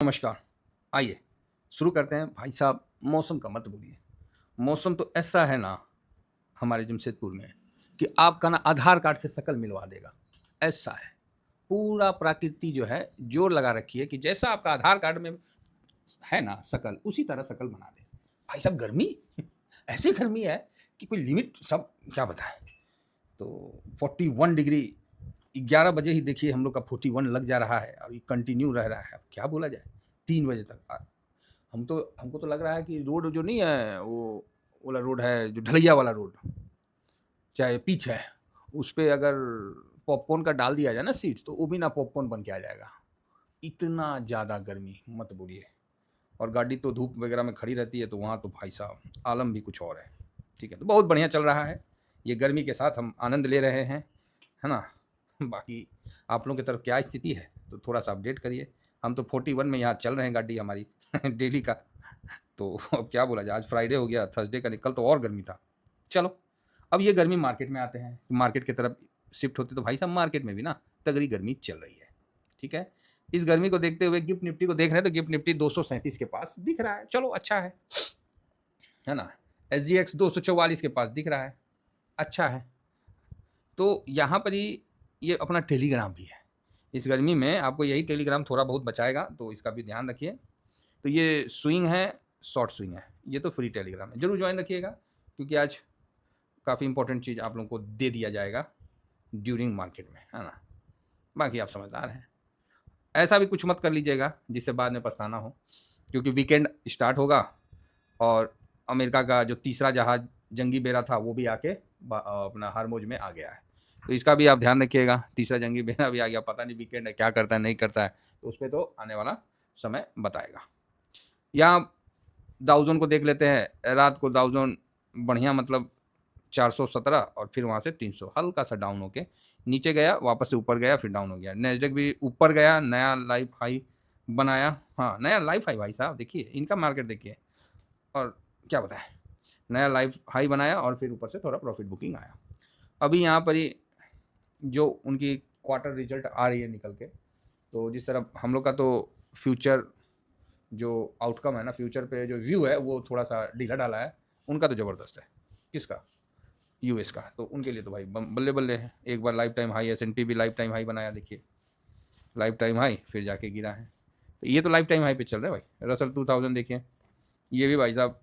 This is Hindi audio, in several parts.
नमस्कार। आइए शुरू करते हैं। भाई साहब, मौसम का मत बोलिए। मौसम तो ऐसा है ना हमारे जमशेदपुर में कि आपका ना आधार कार्ड से शकल मिलवा देगा। ऐसा है। पूरा प्रकृति जो है जोर लगा रखी है कि जैसा आपका आधार कार्ड में है ना शकल, उसी तरह शकल बना दे। भाई साहब गर्मी ऐसी गर्मी है कि कोई लिमिट सब क्या बताएं। तो 41 डिग्री 11 बजे ही देखिए हम लोग का 41 लग जा रहा है और ये कंटिन्यू रह रहा है। अब क्या बोला जाए, 3 बजे तक। हमको तो लग रहा है कि रोड जो नहीं है वो वाला रोड है, जो ढलैया वाला रोड, चाहे पिच है, उस पे अगर पॉपकॉर्न का डाल दिया जाए ना सीट, तो वो भी ना पॉपकॉर्न बन के आ जाएगा। इतना ज़्यादा गर्मी मत बोलिए। और गाड़ी तो धूप वगैरह में खड़ी रहती है, तो वहाँ तो भाई साहब आलम भी कुछ और है। ठीक है, तो बहुत बढ़िया चल रहा है। ये गर्मी के साथ हम आनंद ले रहे हैं, है ना। बाकी आप लोगों की तरफ क्या स्थिति है तो थोड़ा सा अपडेट करिए। हम तो 41 में यहाँ चल रहे हैं गाड़ी हमारी डेली का। तो अब क्या बोला जाए, आज फ्राइडे हो गया, थर्सडे का निकल तो और गर्मी था। चलो, अब ये गर्मी मार्केट में आते हैं। मार्केट की तरफ शिफ्ट होते तो भाई साहब मार्केट में भी ना तगड़ी गर्मी चल रही है। ठीक है, इस गर्मी को देखते हुए गिफ्ट निफ्टी को देख रहे हैं तो गिफ्ट निफ्टी 237 के पास दिख रहा है। चलो अच्छा है ना। SGX 244 के पास दिख रहा है, अच्छा है। तो यहाँ पर ही ये अपना टेलीग्राम भी है। इस गर्मी में आपको यही टेलीग्राम थोड़ा बहुत बचाएगा, तो इसका भी ध्यान रखिए। तो ये स्विंग है, शॉर्ट स्विंग है, ये तो फ्री टेलीग्राम है, जरूर ज्वाइन रखिएगा, क्योंकि आज काफ़ी इंपॉर्टेंट चीज़ आप लोगों को दे दिया जाएगा ड्यूरिंग मार्केट में, है ना। बाकी आप समझदार हैं, ऐसा भी कुछ मत कर लीजिएगा जिससे बाद में पछताना हो, क्योंकि वीकेंड स्टार्ट होगा और अमेरिका का जो तीसरा जहाज जंगी बेड़ा था वो भी आके अपना हरमोज में आ गया है। तो इसका भी आप ध्यान रखिएगा, तीसरा जंगी बेड़ा भी आ गया। पता नहीं वीकेंड है क्या करता है नहीं करता है, तो उस पर तो आने वाला समय बताएगा। यहाँ डाउजोन को देख लेते हैं। रात को डाउजोन बढ़िया, मतलब 417, और फिर वहाँ से 300 हल्का सा डाउन होके नीचे गया, वापस से ऊपर गया, फिर डाउन हो गया। नेस्डेक भी ऊपर गया, नया लाइफ हाई बनाया। हाँ, नया लाइफ हाई भाई साहब, देखिए इनका मार्केट देखिए। और क्या बताएं, नया लाइफ हाई बनाया और फिर ऊपर से थोड़ा प्रॉफिट बुकिंग आया। अभी यहाँ पर ही जो उनकी क्वार्टर रिजल्ट आ रही है निकल के, तो जिस तरह हम लोग का तो फ्यूचर जो आउटकम है ना, फ्यूचर पे जो व्यू है वो थोड़ा सा ढीला डाला है। उनका तो ज़बरदस्त है। किसका? US का। तो उनके लिए तो भाई बल्ले बल्ले है। एक बार लाइफ टाइम हाई, S&P भी लाइफ टाइम हाई बनाया, देखिए लाइफ टाइम हाई, फिर जाके गिरा है। तो ये तो लाइफ टाइम हाई पे चल रहा है भाई। रसल 2000 देखिए, ये भी भाई साहब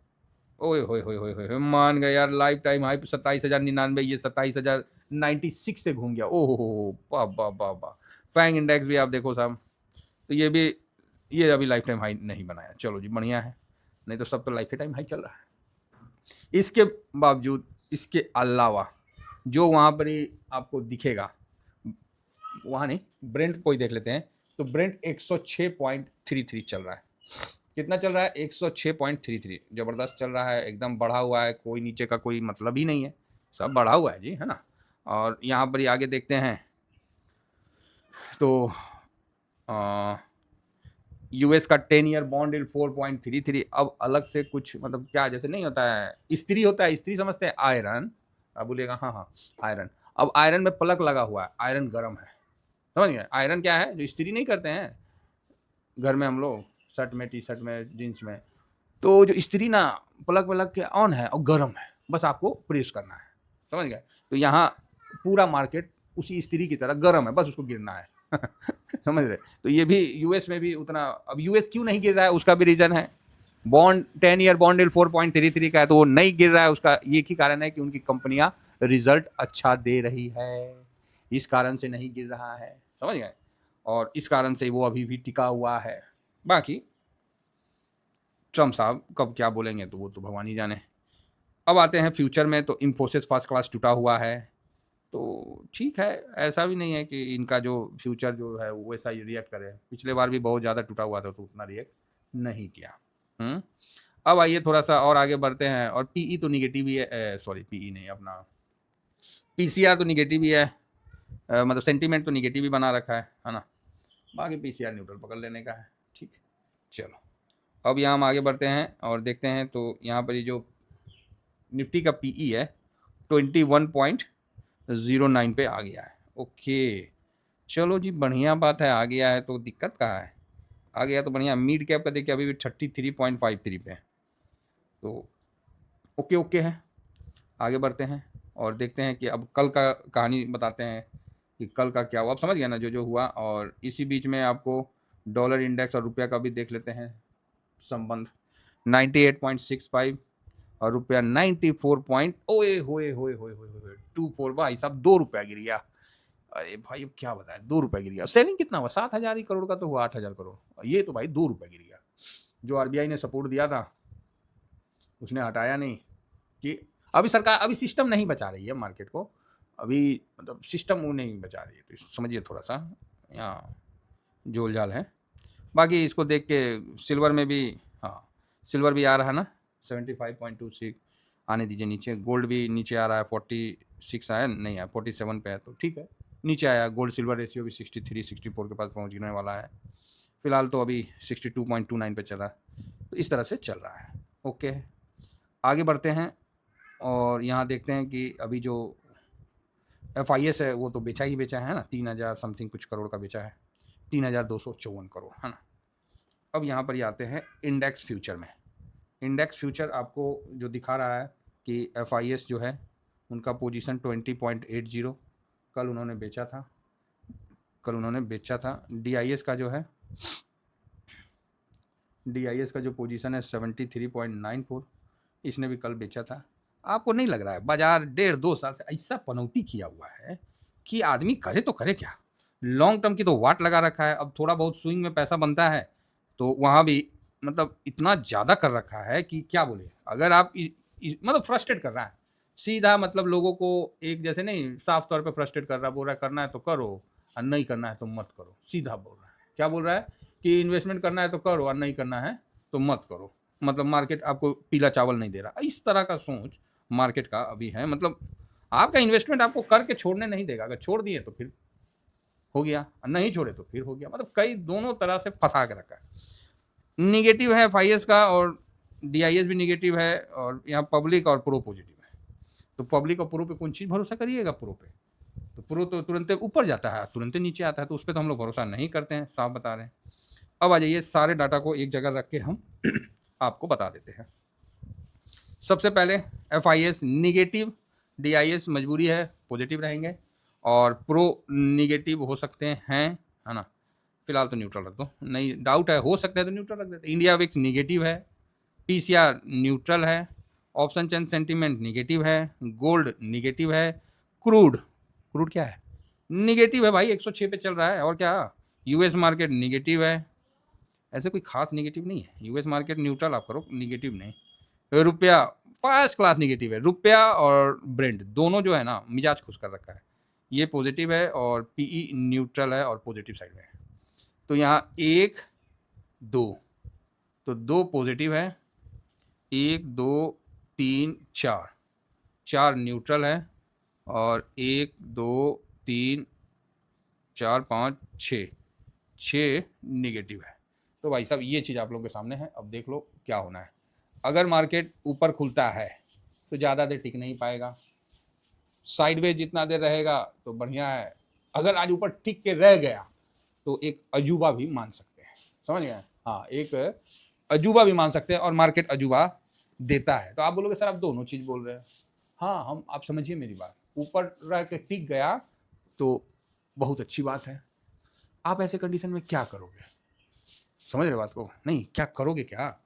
ओए होए होए होए होए मान गए यार। लाइफ टाइम हाई 27,099, ये 27,096 से घूम गया। ओहो हो, वाह वाह वाह वाह। फैंग इंडेक्स भी आप देखो साहब, तो ये भी, ये अभी लाइफ टाइम हाई नहीं बनाया। चलो जी, बढ़िया है, नहीं तो सब तो लाइफ टाइम हाई चल रहा है। इसके बावजूद, इसके अलावा जो वहाँ पर ही आपको दिखेगा, वहाँ नहीं, ब्रेंट को ही देख लेते हैं। तो ब्रेंट 106.33 चल रहा है। कितना चल रहा है? 106.33। ज़बरदस्त चल रहा है, एकदम बढ़ा हुआ है, कोई नीचे का कोई मतलब ही नहीं है, सब बढ़ा हुआ है जी, है ना। और यहाँ पर ही आगे देखते हैं तो US का 10 ईयर बॉन्ड यील्ड 4.33। अब अलग से कुछ मतलब क्या, जैसे नहीं होता है स्त्री होता है, स्त्री समझते हैं, आयरन। अब बोलेगा हाँ हाँ आयरन। अब आयरन में प्लग लगा हुआ है, आयरन गर्म है, समझ गए। आयरन क्या है? जो स्त्री नहीं करते हैं घर में हम लोग, शर्ट में, टी शर्ट में, जीन्स में, तो जो स्त्री ना प्लग व्लग के ऑन है और गर्म है, बस आपको प्रेस करना है, समझ गए। तो यहाँ पूरा मार्केट उसी स्त्री की तरह गर्म है, बस उसको गिरना है समझ रहे। तो ये भी US में भी उतना, अब US क्यों नहीं गिर रहा है उसका भी रीजन है। बॉन्ड 10 ईयर बॉन्ड यील्ड 4.33 का है, तो वो नहीं गिर रहा है। उसका एक ही कारण है कि उनकी कंपनियां रिजल्ट अच्छा दे रही है, इस कारण से नहीं गिर रहा है, समझ गए। और इस कारण से वो अभी भी टिका हुआ है। बाकी ट्रम्प साहब कब क्या बोलेंगे तो वो तो भगवान ही जाने। अब आते हैं फ्यूचर में, तो इन्फोसिस फर्स्ट क्लास टूटा हुआ है, तो ठीक है, ऐसा भी नहीं है कि इनका जो फ्यूचर जो है वो वैसा ही रिएक्ट करे। पिछले बार भी बहुत ज़्यादा टूटा हुआ था तो उतना रिएक्ट नहीं किया। अब आइए थोड़ा सा और आगे बढ़ते हैं। और PE तो निगेटिव ही है, सॉरी PE नहीं, अपना PCR तो निगेटिव ही है, मतलब सेंटीमेंट तो निगेटिव ही बना रखा है ना। बाकी PCR न्यूट्रल पकड़ लेने का है। ठीक, चलो अब यहाँ हम आगे बढ़ते हैं और देखते हैं। तो यहाँ पर ये जो निफ्टी का PE है 21.09 पे आ गया है। ओके, चलो जी, बढ़िया बात है, आ गया है तो दिक्कत कहाँ है। आ गया तो बढ़िया। मिड कैप का देखिए अभी भी 33.53 पे है, तो ओके ओके है। आगे बढ़ते हैं और देखते हैं कि अब कल का कहानी बताते हैं कि कल का क्या हुआ। आप समझ गए ना जो जो हुआ। और इसी बीच में आपको डॉलर इंडेक्स और रुपया का भी देख लेते हैं संबंध। 98.65 और रुपया 94 पॉइंट ओए होए होए होए होए होए 24। भाई साहब 2 रुपया गिर गया। अरे भाई अब क्या बताएं, 2 रुपया गिर गया। सेलिंग कितना हुआ? 7,000 ही करोड़ का तो हुआ, 8,000 करोड़। ये तो भाई 2 रुपया गिर गया। जो आरबीआई ने सपोर्ट दिया था उसने हटाया नहीं। कि अभी सरकार, अभी सिस्टम नहीं बचा रही है मार्केट को, अभी मतलब सिस्टम वो नहीं बचा रही है, तो समझिए थोड़ा सा यहाँ जोल जाल है। बाकी इसको देख के सिल्वर में भी, हाँ सिल्वर भी आ रहा है ना 75.26, आने दीजिए नीचे। गोल्ड भी नीचे आ रहा है, 46 आया नहीं है, 47 पे है, तो ठीक है नीचे आया। गोल्ड सिल्वर रेशियो भी 63 64 के पास पहुंचने वाला है। फिलहाल तो अभी 62.29 पे चल रहा है। तो इस तरह से चल रहा है। ओके, आगे बढ़ते हैं और यहाँ देखते हैं कि अभी जो FIS है वो तो बेचा ही बेचा है ना, 3,000 समथिंग कुछ करोड़ का बेचा है, 3,254 करोड़ है ना। अब यहाँ पर ही आते हैं इंडेक्स फ्यूचर में। इंडेक्स फ्यूचर आपको जो दिखा रहा है कि FIS जो है उनका पोजीशन 20.80 कल उन्होंने बेचा था। DIS का जो है, DIS का जो पोजीशन है 73.94, इसने भी कल बेचा था। आपको नहीं लग रहा है बाजार 1.5-2 साल से ऐसा पनौती किया हुआ है कि आदमी करे तो करे क्या? लॉन्ग टर्म की तो वाट लगा रखा है। अब थोड़ा बहुत स्विंग में पैसा बनता है तो वहाँ भी मतलब इतना ज़्यादा कर रखा है कि क्या बोले। अगर आप मतलब फ्रस्ट्रेट कर रहा है सीधा, मतलब लोगों को एक जैसे नहीं, साफ तौर पे फ्रस्ट्रेट कर रहा है, बोल रहा है करना है तो करो और नहीं करना है तो मत करो। सीधा बोल रहा है। क्या बोल रहा है कि इन्वेस्टमेंट करना है तो करो और नहीं करना है तो मत करो। मतलब मार्केट आपको पीला चावल नहीं दे रहा। इस तरह का सोच मार्केट का अभी है। मतलब आपका इन्वेस्टमेंट आपको करके छोड़ने नहीं देगा। अगर छोड़ दिए तो फिर हो गया, नहीं छोड़े तो फिर हो गया। मतलब कई दोनों तरह से फंसा के रखा है। निगेटिव है FIS का और DIS भी निगेटिव है, और यहाँ पब्लिक और प्रो पॉजिटिव है। तो पब्लिक और प्रो पे कौन चीज़ भरोसा करिएगा? प्रो पे तो प्रो तो तुरंत ऊपर जाता है, तुरंत नीचे आता है, तो उस पर तो हम लोग भरोसा नहीं करते हैं, साफ बता रहे हैं। अब आ जाइए, सारे डाटा को एक जगह रख के हम आपको बता देते हैं। सबसे पहले FIS निगेटिव, DIS मजबूरी है पॉजिटिव रहेंगे, और प्रो निगेटिव हो सकते हैं, है ना। फिलहाल तो न्यूट्रल रख दो, नहीं डाउट है हो सकता है तो न्यूट्रल रख देते। इंडिया विक्स निगेटिव है, PCR न्यूट्रल है, ऑप्शन चेंज सेंटीमेंट निगेटिव है, गोल्ड निगेटिव है, क्रूड क्या है? निगेटिव है भाई, 106 पे चल रहा है। और क्या, US मार्केट निगेटिव है। ऐसे कोई खास निगेटिव नहीं है। US मार्केट न्यूट्रल आप करो, निगेटिव नहीं। रुपया फर्स्ट क्लास निगेटिव है। रुपया और ब्रेंड दोनों जो है ना मिजाज खुश कर रखा है। ये पॉजिटिव है और PE न्यूट्रल है और पॉजिटिव साइड में है। तो यहाँ 1 2, तो 2 पॉजिटिव है, 1 2 3 4, 4 न्यूट्रल है, और 1 2 3 4 5 6 निगेटिव है। तो भाई साहब ये चीज़ आप लोगों के सामने है। अब देख लो क्या होना है। अगर मार्केट ऊपर खुलता है तो ज़्यादा देर टिक नहीं पाएगा, साइडवेज जितना देर रहेगा तो बढ़िया है। अगर आज ऊपर टिक के रह गया तो एक अजूबा भी मान सकते हैं, समझ गए? हाँ, एक अजूबा भी मान सकते हैं, और मार्केट अजूबा देता है। तो आप बोलोगे सर आप दोनों चीज़ बोल रहे हैं। हाँ, हम, आप समझिए मेरी बात, ऊपर रह के टिक गया तो बहुत अच्छी बात है। आप ऐसे कंडीशन में क्या करोगे? समझ रहे बात को? नहीं, क्या करोगे क्या?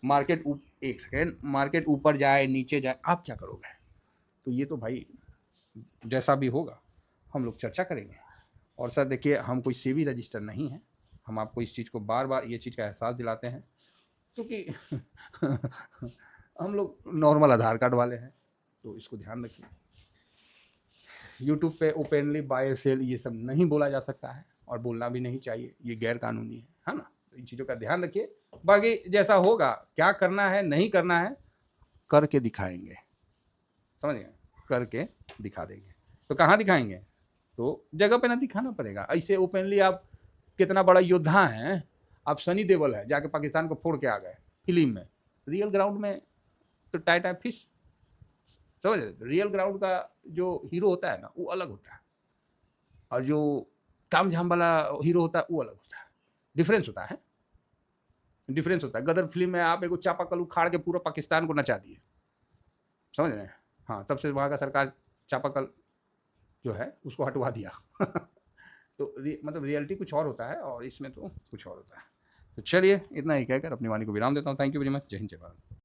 मार्केट एक सेकेंड, मार्केट ऊपर जाए नीचे जाए, आप क्या करोगे? तो ये तो भाई जैसा भी होगा हम लोग चर्चा करेंगे। और सर देखिए, हम कोई सेबी रजिस्टर नहीं है, हम आपको इस चीज़ को बार बार ये चीज़ का एहसास दिलाते हैं, क्योंकि हम लोग नॉर्मल आधार कार्ड वाले हैं, तो इसको ध्यान रखिए। यूट्यूब पे ओपनली बाय सेल ये सब नहीं बोला जा सकता है, और बोलना भी नहीं चाहिए, ये गैर कानूनी है ना। तो इन चीज़ों का ध्यान रखिए। बाकी जैसा होगा, क्या करना है नहीं करना है करके दिखाएंगे, समझ गए? करके दिखा देंगे। तो कहाँ दिखाएंगे? तो जगह पे ना दिखाना पड़ेगा। ऐसे ओपनली आप कितना बड़ा योद्धा हैं, आप सनी देओल है, जाके पाकिस्तान को फोड़ के आ गए फिल्म में। रियल ग्राउंड में तो टाइट फिश, समझ रहे? रियल ग्राउंड का जो हीरो होता है ना वो अलग होता है, और जो काम झाम वाला हीरो होता है वो अलग होता है, डिफरेंस होता है। डिफरेंस होता है। गदर फिल्म में आप एगो चापाकल उखाड़ के पूरा पाकिस्तान को नचा दिए, समझ रहे हैं? हाँ, तब से वहाँ का सरकार चापाकल जो है उसको हटवा दिया। तो मतलब रियलिटी कुछ और होता है और इसमें तो कुछ और होता है। तो चलिए इतना ही कहकर अपनी वाणी को विराम देता हूँ। Thank you very much. जय हिंद, जय भारत।